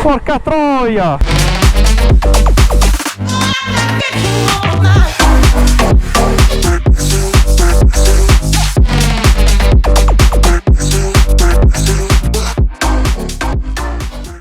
Porca troia!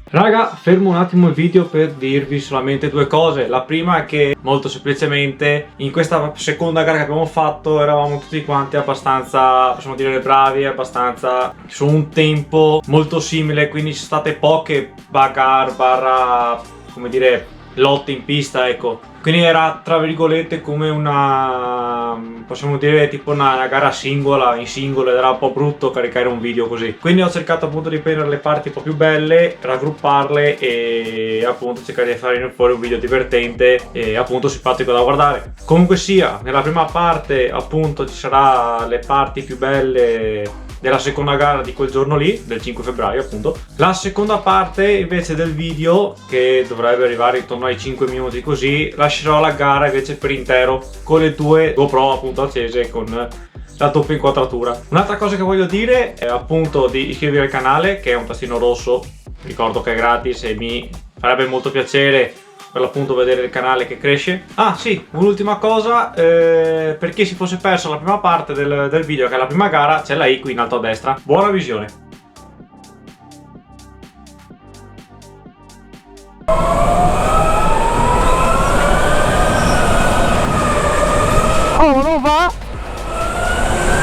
Raga, fermo un attimo il video per dirvi solamente due cose. La prima è che molto semplicemente in questa seconda gara che abbiamo fatto eravamo tutti quanti abbastanza, possiamo dire, bravi, abbastanza su un tempo molto simile, quindi ci sono state poche bagarre barra, come dire, lotte in pista, ecco. Quindi era tra virgolette come una, possiamo dire, tipo una gara singola, in singolo, ed era un po' brutto caricare un video così. Quindi ho cercato appunto di prendere le parti un po' più belle, raggrupparle e appunto cercare di fare fuori un video divertente e appunto simpatico da guardare. Comunque sia, nella prima parte appunto ci sarà le parti più belle della seconda gara di quel giorno lì, del 5 febbraio appunto. La seconda parte invece del video, che dovrebbe arrivare intorno ai 5 minuti così, lascerò la gara invece per intero con le due GoPro appunto accese con la doppia inquadratura. Un'altra cosa che voglio dire è appunto di iscrivervi al canale, che è un tastino rosso, ricordo che è gratis e mi farebbe molto piacere per l'appunto vedere il canale che cresce. Ah sì, un'ultima cosa, per chi si fosse perso la prima parte del video, che è la prima gara, c'è la i qui in alto a destra. Buona visione. Oh, non va?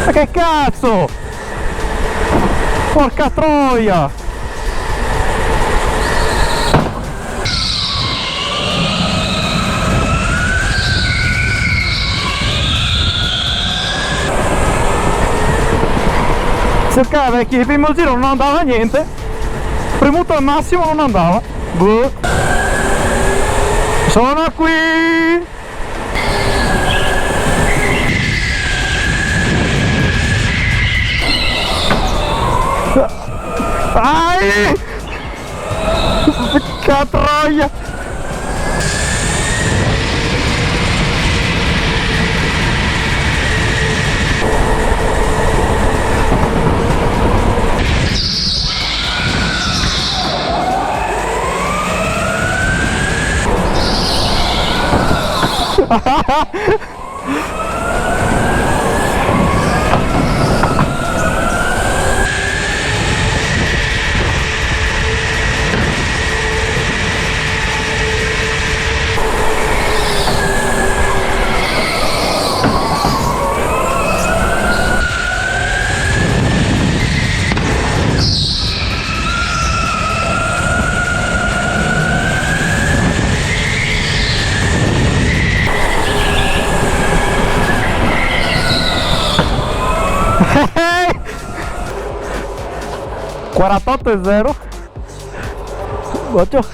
Ma che cazzo? Porca troia! Cercava che il primo giro non andava niente, premuto al massimo non andava. Boh. Sono qui! Vai! Che troia! Quarantotto e 0. Terzo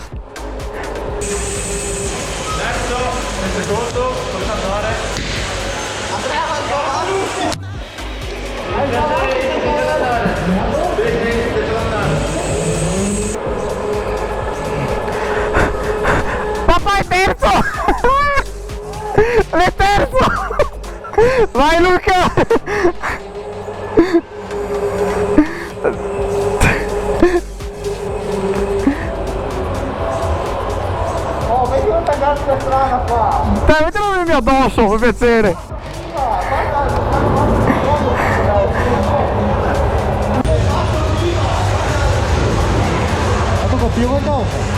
e secondo, cosa andare? Andrea papà è terzo! È terzo! Vai Luca! Oh, vedi una tangata strana qua! Dai, mettilo nel mio addosso, per piacere! Ma tu capivo addosso?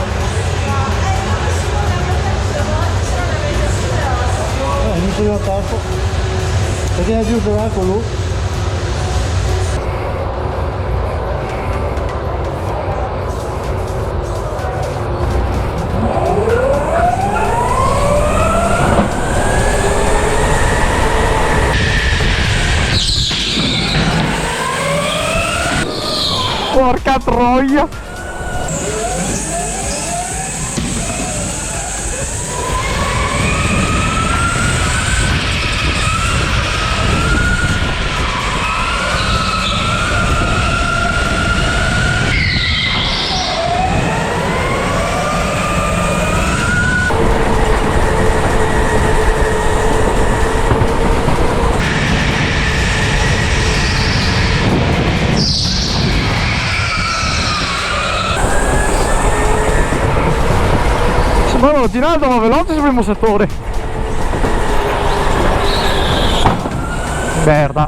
Inizio io attacco. Perché è giusto con lui? Porca troia! Guarda, Ginaldo va veloce sul primo settore. Merda.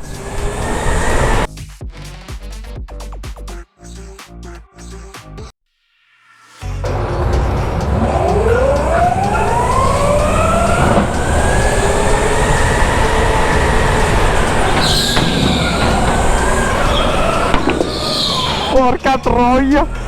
Porca troia.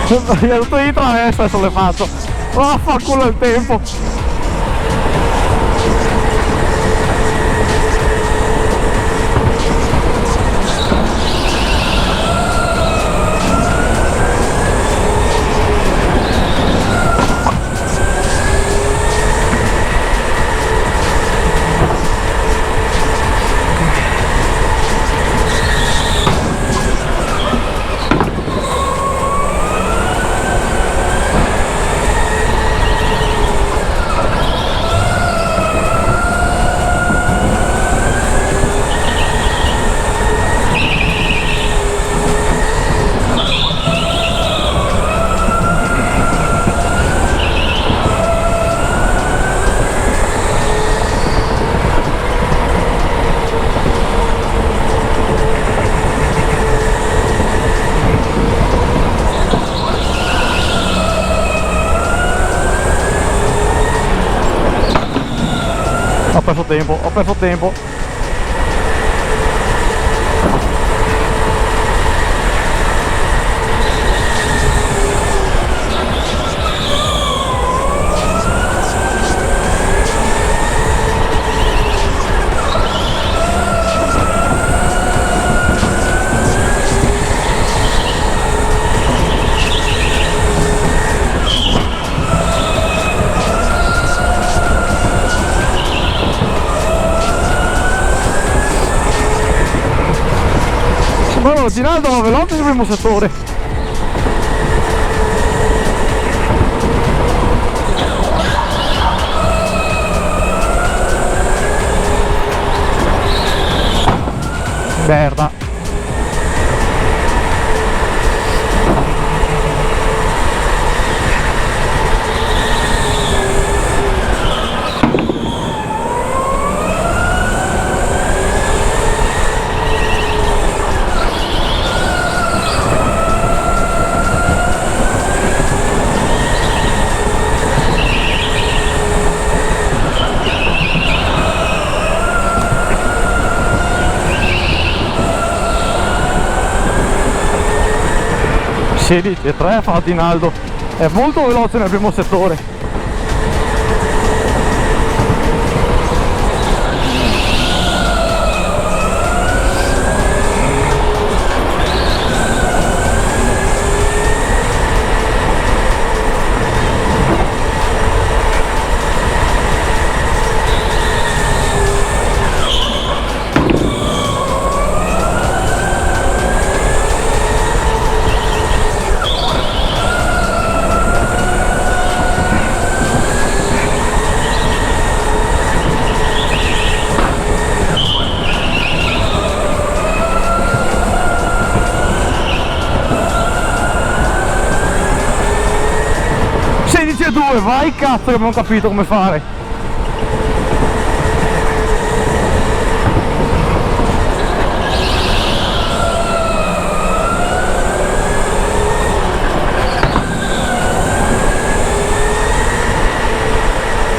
Tutto di traverso adesso le faccio. Vaffanculo il tempo. Ho perso tempo. Guarda, Ginaldo va veloce sul primo settore. Merda. E 3 fa Ginaldo, è molto veloce nel primo settore. Vai cazzo che abbiamo capito come fare.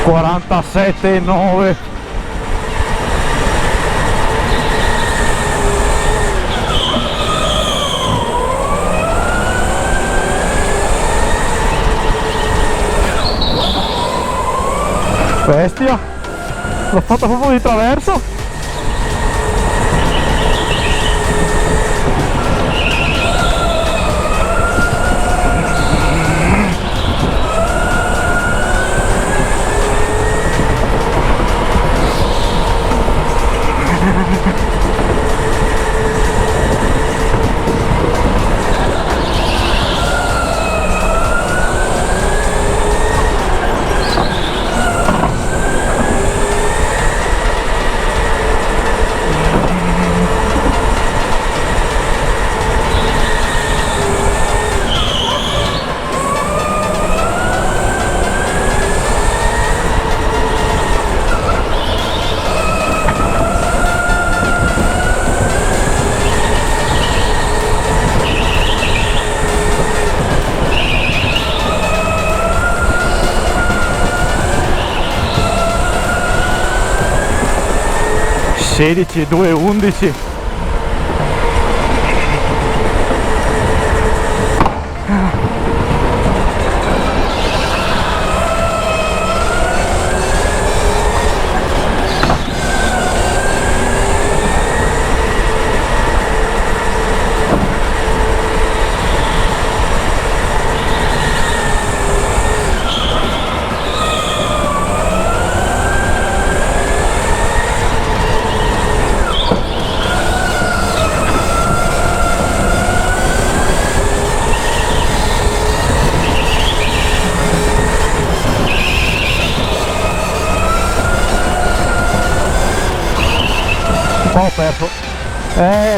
(47,9). Bestia, l'ho fatta proprio di traverso. 16, 2, 11.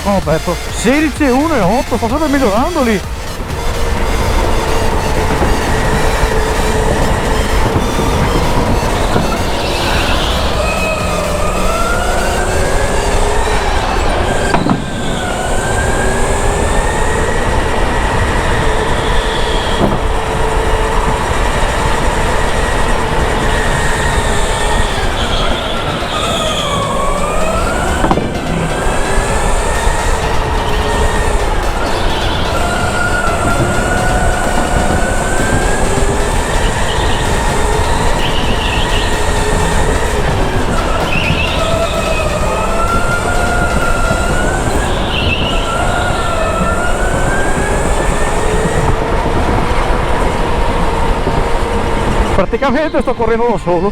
Qua ho perso 16, 1 e 8, sto sempre migliorando lì. Praticamente sto correndo da solo.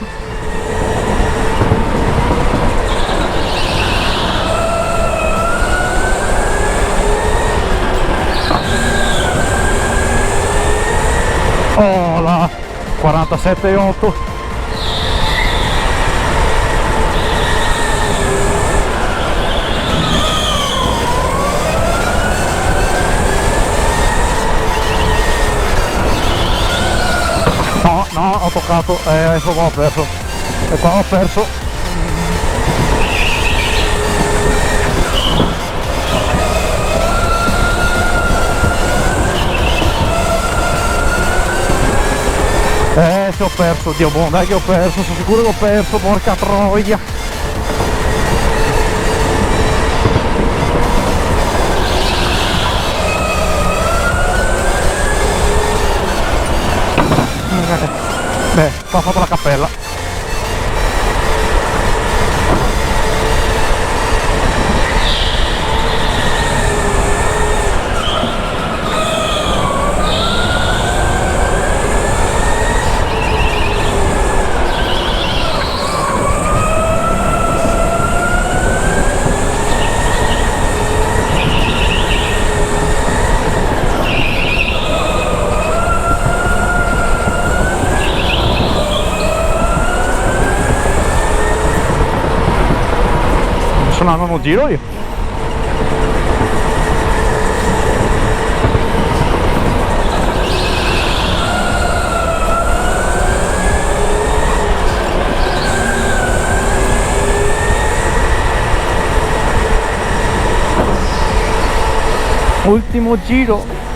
Oh là, 47,8. No, ho toccato, adesso qua ho perso. E qua ho perso. Se ho perso, Dio buono, dai che ho perso, sono sicuro che ho perso, porca troia. Beh, ho fatto la cappella. Sono al nono giro io. Ultimo giro.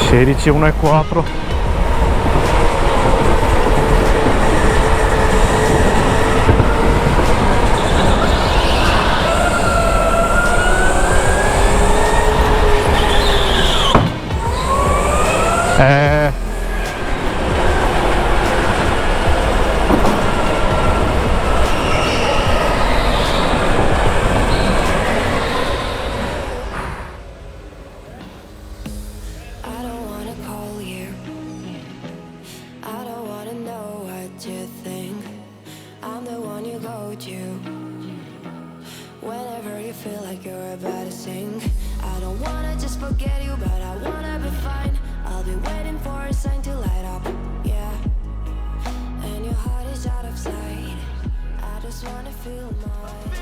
Sedici, 1 e 4. Whenever you feel like you're about to sink, I don't wanna just forget you, but I wanna be fine. I'll be waiting for a sign to light up, yeah. And your heart is out of sight. I just wanna feel mine.